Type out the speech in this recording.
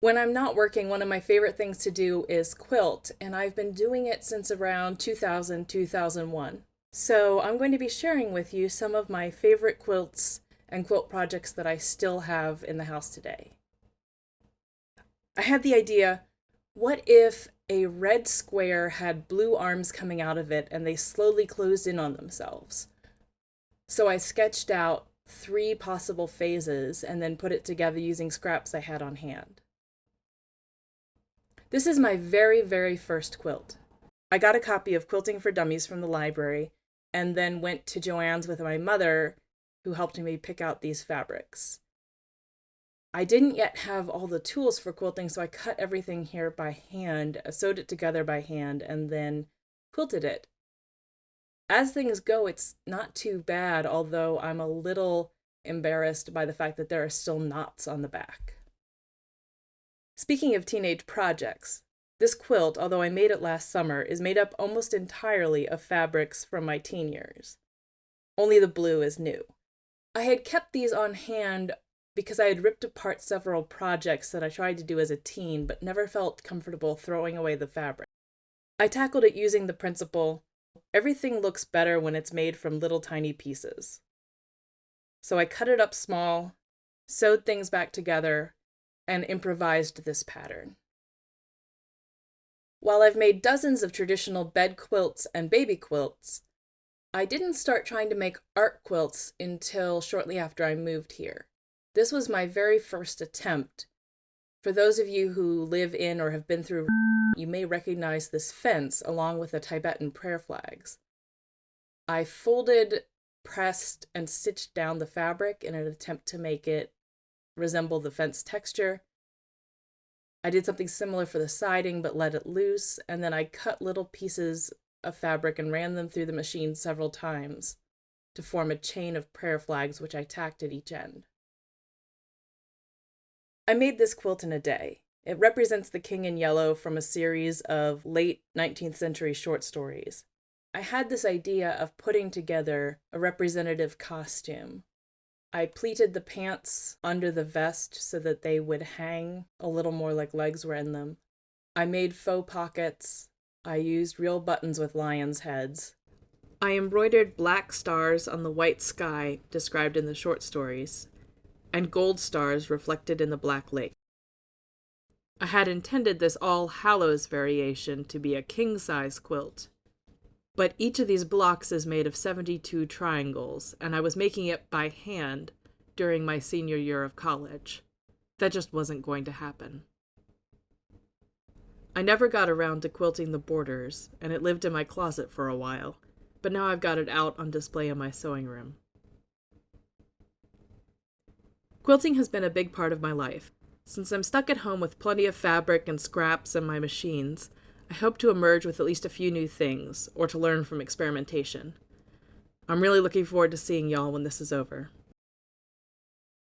When I'm not working, one of my favorite things to do is quilt, and I've been doing it since around 2000, 2001. So I'm going to be sharing with you some of my favorite quilts and quilt projects that I still have in the house today. I had the idea, what if a red square had blue arms coming out of it and they slowly closed in on themselves? So I sketched out 3 possible phases and then put it together using scraps I had on hand. This is my very, very first quilt. I got a copy of Quilting for Dummies from the library and then went to Joann's with my mother, who helped me pick out these fabrics. I didn't yet have all the tools for quilting, so I cut everything here by hand, sewed it together by hand, and then quilted it. As things go, it's not too bad, although I'm a little embarrassed by the fact that there are still knots on the back. Speaking of teenage projects, this quilt, although I made it last summer, is made up almost entirely of fabrics from my teen years. Only the blue is new. I had kept these on hand because I had ripped apart several projects that I tried to do as a teen, but never felt comfortable throwing away the fabric. I tackled it using the principle, everything looks better when it's made from little tiny pieces. So I cut it up small, sewed things back together, and improvised this pattern. While I've made dozens of traditional bed quilts and baby quilts, I didn't start trying to make art quilts until shortly after I moved here. This was my very first attempt. For those of you who live in or have been through, you may recognize this fence along with the Tibetan prayer flags. I folded, pressed, and stitched down the fabric in an attempt to make it resemble the fence texture. I did something similar for the siding but let it loose, and then I cut little pieces of fabric and ran them through the machine several times to form a chain of prayer flags which I tacked at each end. I made this quilt in a day. It represents the king in yellow from a series of late 19th century short stories. I had this idea of putting together a representative costume. I pleated the pants under the vest so that they would hang a little more like legs were in them. I made faux pockets. I used real buttons with lions' heads. I embroidered black stars on the white sky described in the short stories, and gold stars reflected in the black lake. I had intended this All Hallows variation to be a king-size quilt, but each of these blocks is made of 72 triangles, and I was making it by hand during my senior year of college. That just wasn't going to happen. I never got around to quilting the borders, and it lived in my closet for a while, but now I've got it out on display in my sewing room. Quilting has been a big part of my life. Since I'm stuck at home with plenty of fabric and scraps and my machines, I hope to emerge with at least a few new things, or to learn from experimentation. I'm really looking forward to seeing y'all when this is over.